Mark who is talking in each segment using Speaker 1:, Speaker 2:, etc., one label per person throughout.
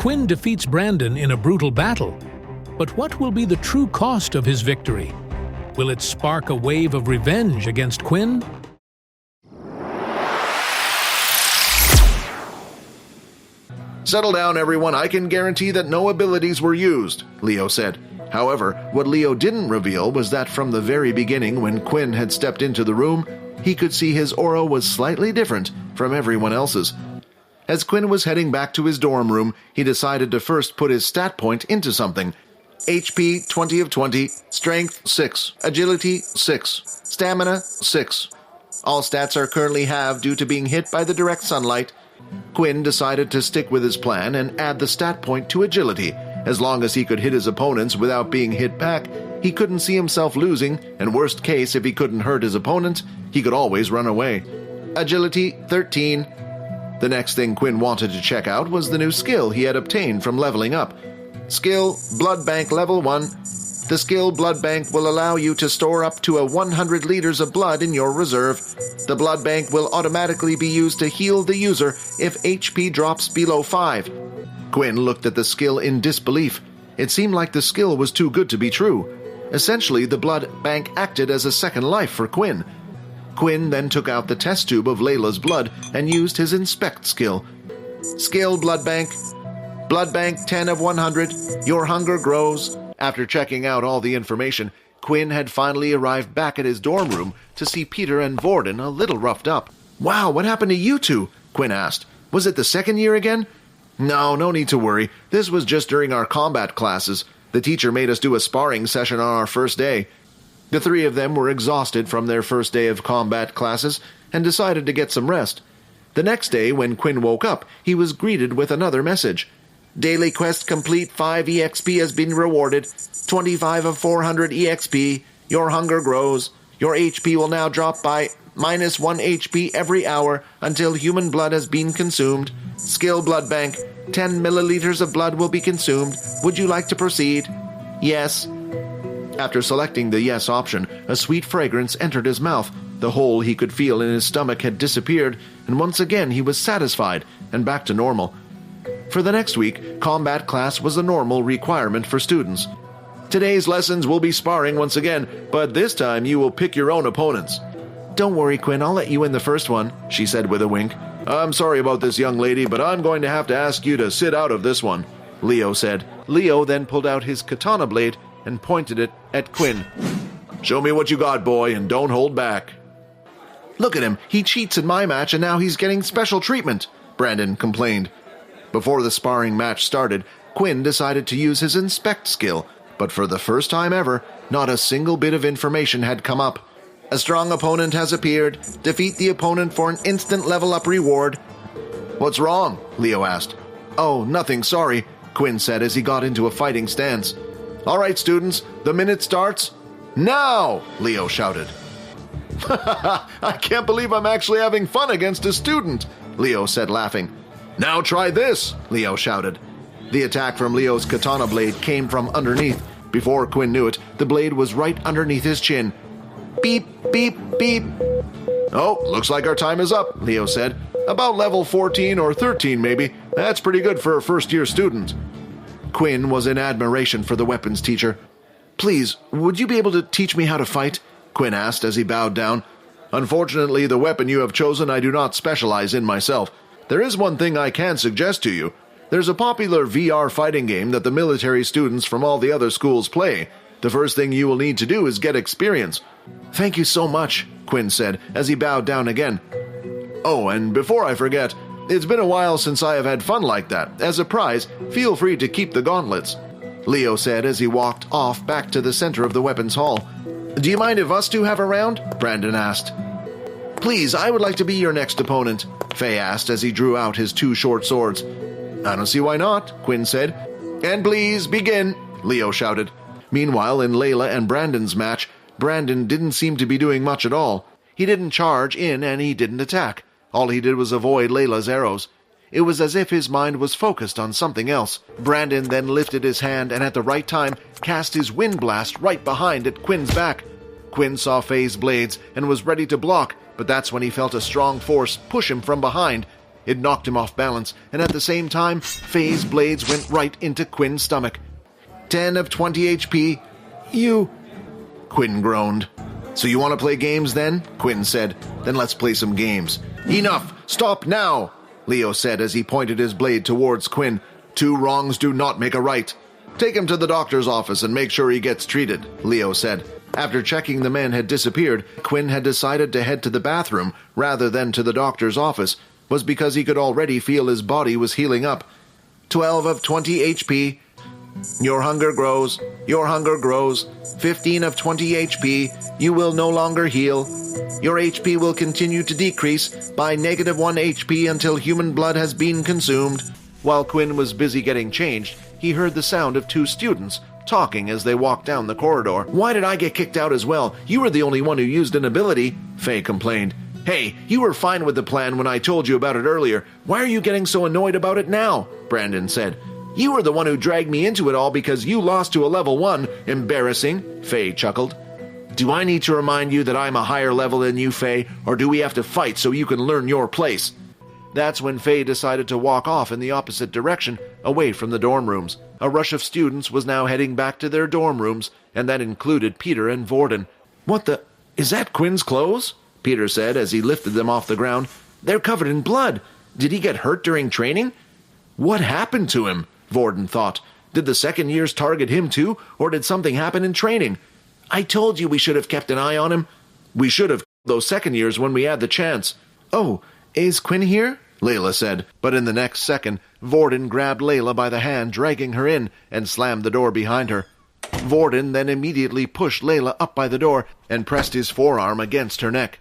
Speaker 1: Quinn defeats Brandon in a brutal battle. But what will be the true cost of his victory? Will it spark a wave of revenge against Quinn?
Speaker 2: "Settle down, everyone. I can guarantee that no abilities were used," Leo said. However, what Leo didn't reveal was that from the very beginning, when Quinn had stepped into the room, he could see his aura was slightly different from everyone else's. As Quinn was heading back to his dorm room, he decided to first put his stat point into something. HP 20 of 20, Strength 6, Agility 6, Stamina 6. All stats are currently halved due to being hit by the direct sunlight. Quinn decided to stick with his plan and add the stat point to Agility. As long as he could hit his opponents without being hit back, he couldn't see himself losing, and worst case, if he couldn't hurt his opponent, he could always run away. Agility 13. The next thing Quinn wanted to check out was the new skill he had obtained from leveling up. Skill Blood Bank Level 1. The skill Blood Bank will allow you to store up to 100 liters of blood in your reserve. The blood bank will automatically be used to heal the user if HP drops below 5. Quinn looked at the skill in disbelief. It seemed like the skill was too good to be true. Essentially, the blood bank acted as a second life for Quinn. Quinn then took out the test tube of Layla's blood and used his Inspect skill. Skill Blood Bank. Blood Bank 10 of 100. Your hunger grows. After checking out all the information, Quinn had finally arrived back at his dorm room to see Peter and Vorden a little roughed up. "Wow, what happened to you two?" Quinn asked. "Was it the second year again?" No need to worry. This was just during our combat classes. The teacher made us do a sparring session on our first day." The three of them were exhausted from their first day of combat classes and decided to get some rest. The next day, when Quinn woke up, he was greeted with another message. "Daily quest complete, 5 EXP has been rewarded. 25 of 400 EXP. Your hunger grows. Your HP will now drop by -1 HP every hour until human blood has been consumed. Skill Blood Bank. 10 milliliters of blood will be consumed. Would you like to proceed?" "Yes." After selecting the yes option, a sweet fragrance entered his mouth. The hole he could feel in his stomach had disappeared, and once again he was satisfied and back to normal. For the next week, combat class was a normal requirement for students. "Today's lessons will be sparring once again, but this time you will pick your own opponents." "Don't worry, Quinn, I'll let you in the first one," she said with a wink. "I'm sorry about this, young lady, but I'm going to have to ask you to sit out of this one," Leo said. Leo then pulled out his katana blade and pointed it at Quinn. "Show me what you got, boy, and don't hold back." "Look at him, he cheats in my match and now he's getting special treatment," Brandon complained. Before the sparring match started, Quinn decided to use his Inspect skill, but for the first time ever, not a single bit of information had come up. "A strong opponent has appeared. Defeat the opponent for an instant level-up reward." "What's wrong?" Leo asked. "Oh, nothing, sorry," Quinn said as he got into a fighting stance. "All right, students, the minute starts now!" Leo shouted. "I can't believe I'm actually having fun against a student," Leo said, laughing. "Now try this," Leo shouted. The attack from Leo's katana blade came from underneath. Before Quinn knew it, the blade was right underneath his chin. Beep, beep, beep. "Oh, looks like our time is up," Leo said. "About level 14 or 13 maybe. That's pretty good for a first-year student." Quinn was in admiration for the weapons teacher. "Please, would you be able to teach me how to fight?" Quinn asked as he bowed down. "Unfortunately, the weapon you have chosen I do not specialize in myself. There is one thing I can suggest to you. There's a popular VR fighting game that the military students from all the other schools play. The first thing you will need to do is get experience." "Thank you so much," Quinn said as he bowed down again. "Oh, and before I forget, it's been a while since I have had fun like that. As a prize, feel free to keep the gauntlets," Leo said as he walked off back to the center of the weapons hall. "Do you mind if us two have a round?" Brandon asked. "Please, I would like to be your next opponent," Fei asked as he drew out his 2 short swords. "I don't see why not," Quinn said. "And please, begin," Leo shouted. Meanwhile, in Layla and Brandon's match, Brandon didn't seem to be doing much at all. He didn't charge in and he didn't attack. All he did was avoid Layla's arrows. It was as if his mind was focused on something else. Brandon then lifted his hand and at the right time cast his wind blast right behind at Quinn's back. Quinn saw Fei's blades and was ready to block, but that's when he felt a strong force push him from behind. It knocked him off balance, and at the same time, Fei's blades went right into Quinn's stomach. 10 of 20 HP. You... Quinn groaned. So you want to play games then? Quinn said. Then let's play some games. Enough! Stop now! Leo said as he pointed his blade towards Quinn. 2 wrongs do not make a right. Take him to the doctor's office and make sure he gets treated, Leo said. After checking the men had disappeared, Quinn had decided to head to the bathroom rather than to the doctor's office, was because he could already feel his body was healing up. 12 of 20 HP. Your hunger grows. Your hunger grows. 15 of 20 HP. You will no longer heal. Your HP will continue to decrease by -1 HP until human blood has been consumed. While Quinn was busy getting changed, he heard the sound of 2 students talking as they walked down the corridor. Why did I get kicked out as well? You were the only one who used an ability, Fei complained. Hey, you were fine with the plan when I told you about it earlier. Why are you getting so annoyed about it now? Brandon said. You were the one who dragged me into it all because you lost to a level 1. Embarrassing, Fei chuckled. Do I need to remind you that I'm a higher level than you, Fei, or do we have to fight so you can learn your place? That's when Fei decided to walk off in the opposite direction, away from the dorm rooms. A rush of students was now heading back to their dorm rooms, and that included Peter and Vorden. What the... Is that Quinn's clothes? Peter said as he lifted them off the ground. They're covered in blood. Did he get hurt during training? What happened to him? Vorden thought. Did the second years target him too, or did something happen in training? I told you we should have kept an eye on him. We should have those second years when we had the chance. Oh, is Quinn here? Layla said, but in the next second, Vorden grabbed Layla by the hand, dragging her in, and slammed the door behind her. Vorden then immediately pushed Layla up by the door and pressed his forearm against her neck.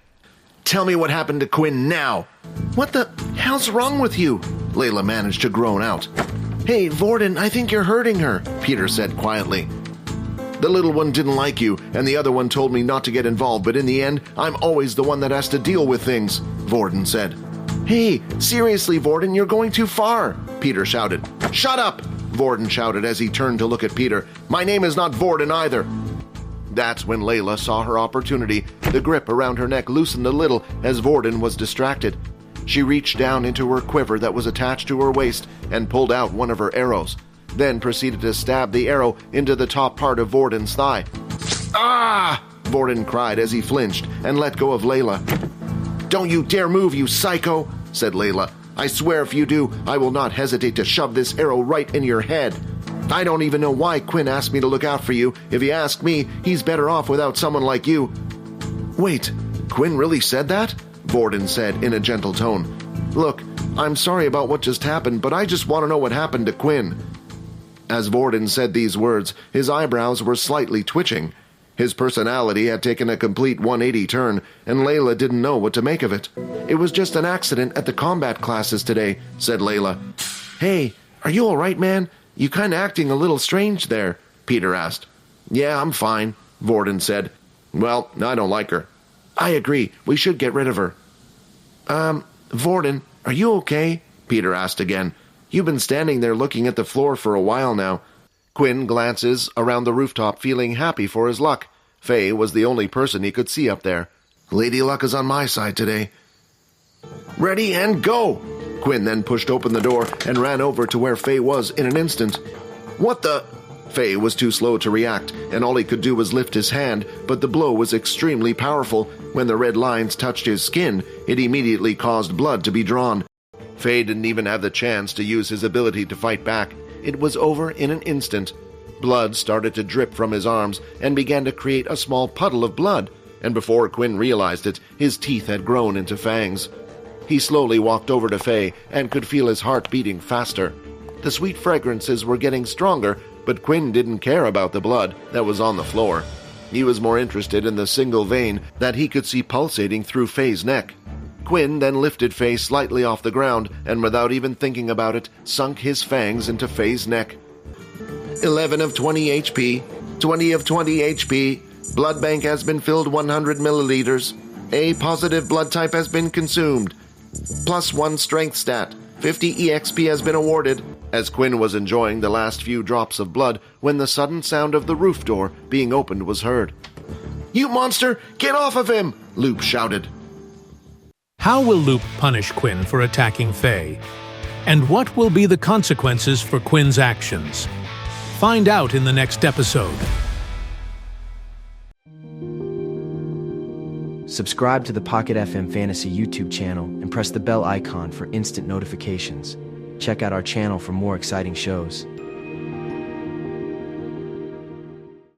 Speaker 2: Tell me what happened to Quinn now. What the hell's wrong with you? Layla managed to groan out. Hey, Vorden, I think you're hurting her, Peter said quietly. The little one didn't like you, and the other one told me not to get involved, but in the end, I'm always the one that has to deal with things, Vorden said. Hey, seriously, Vorden, you're going too far, Peter shouted. Shut up, Vorden shouted as he turned to look at Peter. My name is not Vorden either. That's when Layla saw her opportunity. The grip around her neck loosened a little as Vorden was distracted. She reached down into her quiver that was attached to her waist and pulled out one of her arrows, then proceeded to stab the arrow into the top part of Vorden's thigh. Ah! Vorden cried as he flinched and let go of Layla. Don't you dare move, you psycho, said Layla. I swear if you do, I will not hesitate to shove this arrow right in your head. I don't even know why Quinn asked me to look out for you. If you ask me, he's better off without someone like you. Wait, Quinn really said that? Vorden said in a gentle tone. Look, I'm sorry about what just happened, but I just want to know what happened to Quinn. As Vorden said these words, his eyebrows were slightly twitching. His personality had taken a complete 180 turn, and Layla didn't know what to make of it. It was just an accident at the combat classes today, said Layla. Hey, are you all right, man? You kind of acting a little strange there, Peter asked. Yeah, I'm fine, Vorden said. Well, I don't like her. I agree. We should get rid of her. Vorden, are you okay? Peter asked again. You've been standing there looking at the floor for a while now. Quinn glances around the rooftop feeling happy for his luck. Fei was the only person he could see up there. Lady Luck is on my side today. Ready and go! Quinn then pushed open the door and ran over to where Fei was in an instant. What the... Fei was too slow to react, and all he could do was lift his hand, but the blow was extremely powerful. When the red lines touched his skin, it immediately caused blood to be drawn. Fei didn't even have the chance to use his ability to fight back. It was over in an instant. Blood started to drip from his arms and began to create a small puddle of blood, and before Quinn realized it, his teeth had grown into fangs. He slowly walked over to Fei and could feel his heart beating faster. The sweet fragrances were getting stronger, but Quinn didn't care about the blood that was on the floor. He was more interested in the single vein that he could see pulsating through Fei's neck. Quinn then lifted Fei slightly off the ground and, without even thinking about it, sunk his fangs into Fei's neck. 11 of 20 HP, 20 of 20 HP, blood bank has been filled 100 milliliters, A positive blood type has been consumed, +1 strength stat, 50 EXP has been awarded, as Quinn was enjoying the last few drops of blood when the sudden sound of the roof door being opened was heard. You monster, get off of him! Loop shouted.
Speaker 1: How will Loop punish Quinn for attacking Fei? And what will be the consequences for Quinn's actions? Find out in the next episode.
Speaker 3: Subscribe to the Pocket FM Fantasy YouTube channel and press the bell icon for instant notifications. Check out our channel for more exciting shows.